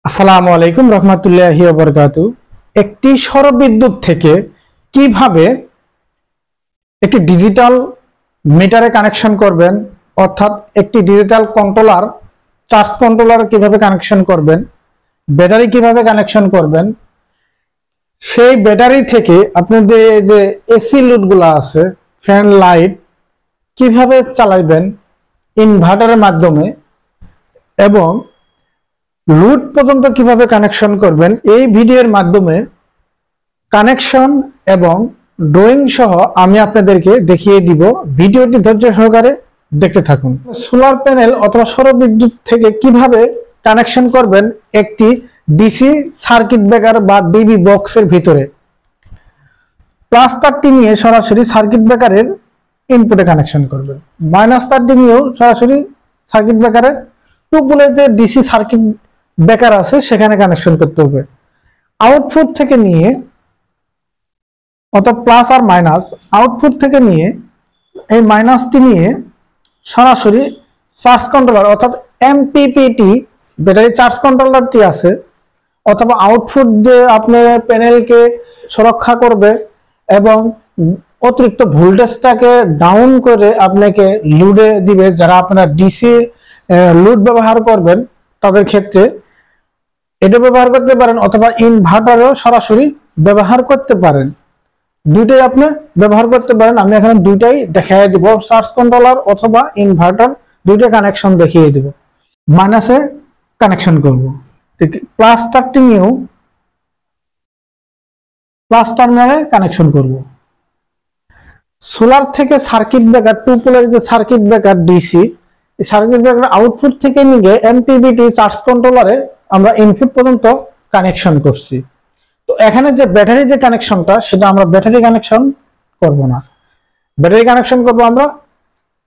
আসসালামু আলাইকুম রহমতুল্লাহি ওয়া বারাকাতু। একটি সৌরবিদ্যুৎ থেকে কিভাবে একটি ডিজিটাল মিটারে কানেকশন করবেন, অর্থাৎ একটি ডিজিটাল কন্ট্রোলার চার্জ কন্ট্রোলার কিভাবে কানেকশন করবেন, ব্যাটারি কিভাবে কানেকশন করবেন, সেই ব্যাটারি থেকে আপনাদের যে এসি লোডগুলো আছে, ফ্যান লাইট কিভাবে চালাবেন ইনভার্টারের মাধ্যমে এবং লোড পর্যন্ত কিভাবে কানেকশন করবেন, এই ভিডিওর মাধ্যমে কানেকশন এবং ড্রয়িং সহ আমি আপনাদেরকে দেখিয়ে দিব। ভিডিওটি ধৈর্য সহকারে দেখতে থাকুন। সোলার প্যানেল অথবা সৌরবিদ্যুৎ থেকে কিভাবে কানেকশন করবেন একটি ডিসি সার্কিট ব্রেকার বা ডিবি বক্সের ভিতরে, প্লাস তারটি নিয়ে সরাসরি সার্কিট ব্রেকারের ইনপুটে কানেকশন করবেন, মাইনাস তারটি নিয়েও সরাসরি সার্কিট ব্রেকারের টু পোলের যে ডিসি সার্কিট ব্রেকার আছে সেখানে কানেকশন করতে হবে। আউটপুট থেকে নিয়ে অর্থাৎ প্লাস আর মাইনাস, আউটপুট থেকে নিয়ে এই মাইনাসটি নিয়ে সরাসরি চার্জ কন্ট্রোলার অর্থাৎ এমপিপিটি ব্যাটারি চার্জ কন্ট্রোলারটি আছে, অথবা আউটপুট যে আপনার প্যানেলকে সুরক্ষা করবে এবং অতিরিক্ত ভোল্টেজটাকে ডাউন করে আপনাকে লোডে দিবে। যারা আপনারা ডিসি লোড ব্যবহার করবেন তাদের ক্ষেত্রে এটা ব্যবহার করতে পারেন, অথবা ইনভার্টারও সরাসরি ব্যবহার করতে পারেন। দুইটাই আপনি ব্যবহার করতে পারেন। আমি এখানে দুইটাই দেখাই দিব, চার্জ কন্ট্রোলার অথবা ইনভার্টার দুইটা কানেকশন দেখিয়ে দিব। মাইনাসে কানেকশন করব, ঠিক প্লাস টার্মিনাল নিয়েও প্লাস টার্মিনালে কানেকশন করব। সোলার থেকে সার্কিট ব্রেকার টু পোলের যে সার্কিট ব্রেকার ডিসি, এই সার্কিট ব্রেকার আউটপুট থেকে নিয়ে এমপিপিটি চার্জ কন্ট্রোলারে আমরা ইনপুট পর্যন্ত কানেকশন করছি। তো এখানে যে ব্যাটারি যে কানেকশনটা, সেটা আমরা ব্যাটারি কানেকশন করব না, ব্যাটারি কানেকশন করব আমরা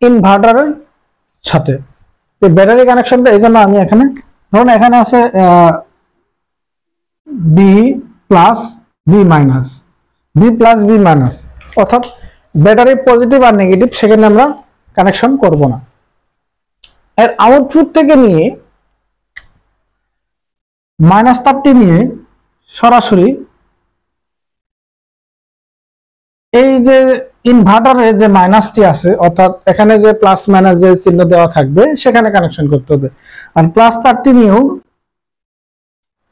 ইনভার্টারের সাথে। এই ব্যাটারি কানেকশনটা এই জন্য আমি এখানে ধরুন এখানে আছে B plus B minus, B plus B minus, অর্থাৎ ব্যাটারি পজিটিভ আর নেগেটিভ সেখানে আমরা কানেকশন করব না। এর আউটপুট থেকে নিয়ে মাইনাস তারটি নিয়ে সরাসরি এই যে ইনভার্টারে যে মাইনাসটি আছে, অর্থাৎ এখানে যে প্লাস মাইনাস যে চিহ্ন দেওয়া থাকবে সেখানে কানেকশন করতে হবে। আর প্লাস তারটি নিয়েও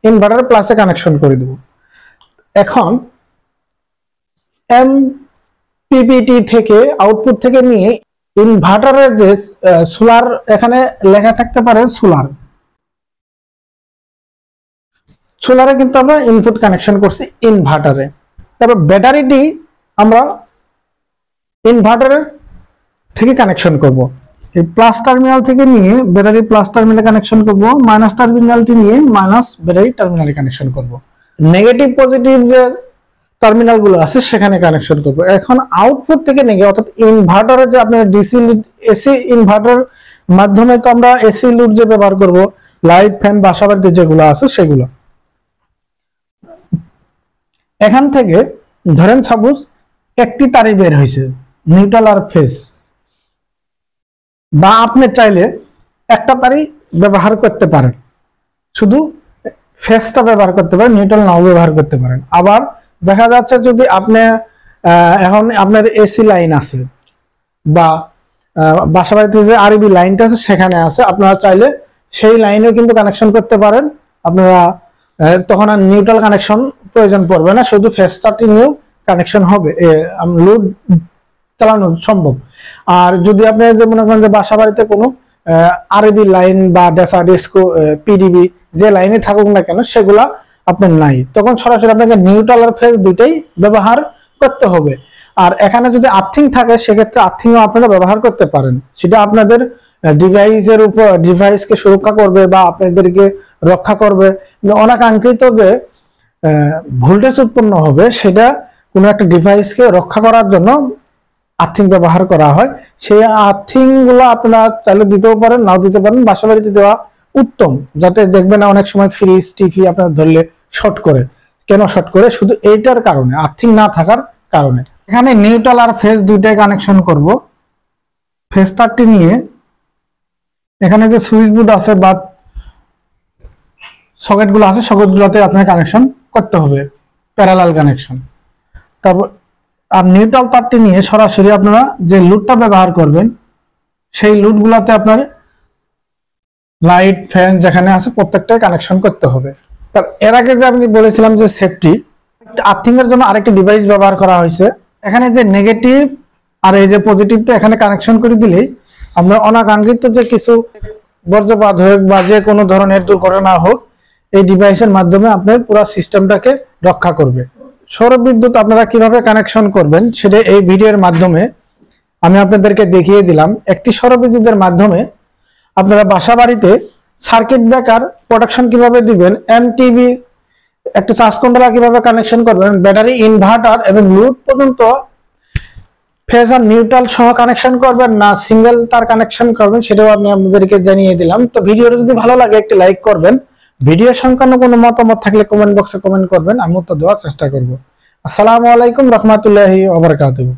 ইনভার্টারে প্লাসে কানেকশন করে দেব। এখন এমপিপিটি থেকে আউটপুট থেকে নিয়ে ইনভার্টারের যে সোলার, এখানে লেখা থাকতে পারে সোলার, সোলারে কিন্তু আমরা ইনপুট কানেকশন করছি ইনভার্টারে। তারপর ব্যাটারিটি আমরা ইনভার্টারের থেকে কানেকশন করব। এই প্লাস টার্মিনাল থেকে নিয়ে ব্যাটারি প্লাস টার্মিনালে কানেকশন করব, মাইনাস টার্মিনালটি নিয়ে মাইনাস ব্যাটারি টার্মিনালে কানেকশন করব, নেগেটিভ পজিটিভ যে টার্মিনাল গুলো আছে সেখানে কানেকশন করব। এখন আউটপুট থেকে নিয়ে অর্থাৎ ইনভার্টারে যে আপনার ডিসি এসি ইনভার্টার মাধ্যমে তো আমরা এসি লোড যে ব্যবহার করব, লাইট ফ্যান বাসাবাড়িতে যেগুলো আছে সেগুলো, এখান থেকে ধরেন সাপোজ একটি তারই বের হয়েছে নিউট্রাল আর ফেজ, বা আপনি চাইলে একটা তারই ব্যবহার করতে পারেন, শুধু ফেজটা ব্যবহার করতে পারেন, নিউট্রাল নাও ব্যবহার করতে পারেন। আবার দেখা যাচ্ছে যদি আপনি এখন আপনার এসি লাইন আছে বা বাসাবাড়িতে যে আরবি লাইনটা আছে সেখানে আছে, আপনারা চাইলে সেই লাইনেও কিন্তু কানেকশন করতে পারেন। আপনারা তখন আর নিউট্রাল কানেকশন প্রয়োজন পড়বে না, শুধু ফেজটাটি নিয়েও কানেকশন হবে, লোড চালানো সম্ভব। আর যদি আপনি যে মনে করেন যে বাসা বাড়িতে কোনো আরবি লাইন বা ডেসা ডিসকো পিডিবি যে লাইনে থাকুক না কেন সেগুলা আপনার নাই, তখন সরাসরি আপনাকে নিউট্রাল আর ফেজ দুইটাই ব্যবহার করতে হবে। আর এখানে যদি আর্থিং থাকে সেক্ষেত্রে আর্থিংও আপনারা ব্যবহার করতে পারেন, সেটা আপনাদের ডিভাইসের উপর, ডিভাইসকে সুরক্ষা করবে বা আপনাদেরকে রক্ষা করবে। অনাকাঙ্ক্ষিত যে ভোল্টেজ উৎপন্ন হবে সেটা কোনো একটা ডিভাইসকে রক্ষা করার জন্য আর্থিং ব্যবহার করা হয়। সেই আর্থিং গুলো আপনারা চাইলে দিতেও পারেন, নাও দিতে পারেন। বাসাবাড়িতে দেওয়া উত্তম, যাতে দেখবেন না অনেক সময় ফ্রিজ টিভি আপনার ধরলে শর্ট করে। কেন শর্ট করে? শুধু এইটার কারণে, আর্থিং না থাকার কারণে। এখানে নিউট্রাল আর ফেজ দুইটাই কানেকশন করব। ফেজ তারটি নিয়ে এখানে যে সুইচ বোর্ড আছে বা সকেটগুলো আছে সকেটগুলোতে আপনার কানেকশন করতে হবে, প্যারালাল কানেকশন। তারপর আর নিউট্রাল তারটি নিয়ে সরাসরি আপনারা যে লুডটা ব্যবহার করবেন সেই লুডগুলোতে আপনার লাইট ফ্যান যেখানে আছে প্রত্যেকটাই কানেকশন করতে হবে। তার এর আগে যে আমি বলেছিলাম যে সেফটি আর্থিং এর জন্য আরেকটি ডিভাইস ব্যবহার করা হয়েছে। এখানে যে নেগেটিভ আর এই যে পজিটিভটা এখানে কানেকশন করে দিলেই আপনার অনাকাঙ্ক্ষিত যে কিছু বর্জ্যপাত হোক বা যে কোনো ধরনের দুর্ঘটনা হোক এই ডিভাইসের মাধ্যমে আপনার পুরো সিস্টেমটাকে রক্ষা করবে। সৌর বিদ্যুৎ আপনারা কিভাবে কানেকশন করবেন সেটা এই ভিডিওর মাধ্যমে আমি আপনাদেরকে দেখিয়ে দিলাম। একটি সৌর বিদ্যুতের মাধ্যমে আপনারা বাসা বাড়িতে সার্কিট ব্রেকার প্রোটেকশন কিভাবে দিবেন, এমটিভি একটা চার্জ কন্ট্রোলার কিভাবে কানেকশন করবেন, ব্যাটারি ইনভার্টার এবং লোড পর্যন্ত ফেজ আর নিউট্রাল সহ কানেকশন করবেন না সিঙ্গেল তার কানেকশন করবেন সেটাও আমি আপনাদেরকে জানিয়ে দিলাম। তো ভিডিওটা যদি ভালো লাগে একটি লাইক করবেন, ভিডিও সংক্রান্ত কোনো মতামত থাকলে কমেন্ট বক্সে কমেন্ট করবেন, আমি উত্তর দেওয়ার চেষ্টা করব। আসসালামু আলাইকুম রহমতুল্লাহি ওয়া বারাকাতুহু।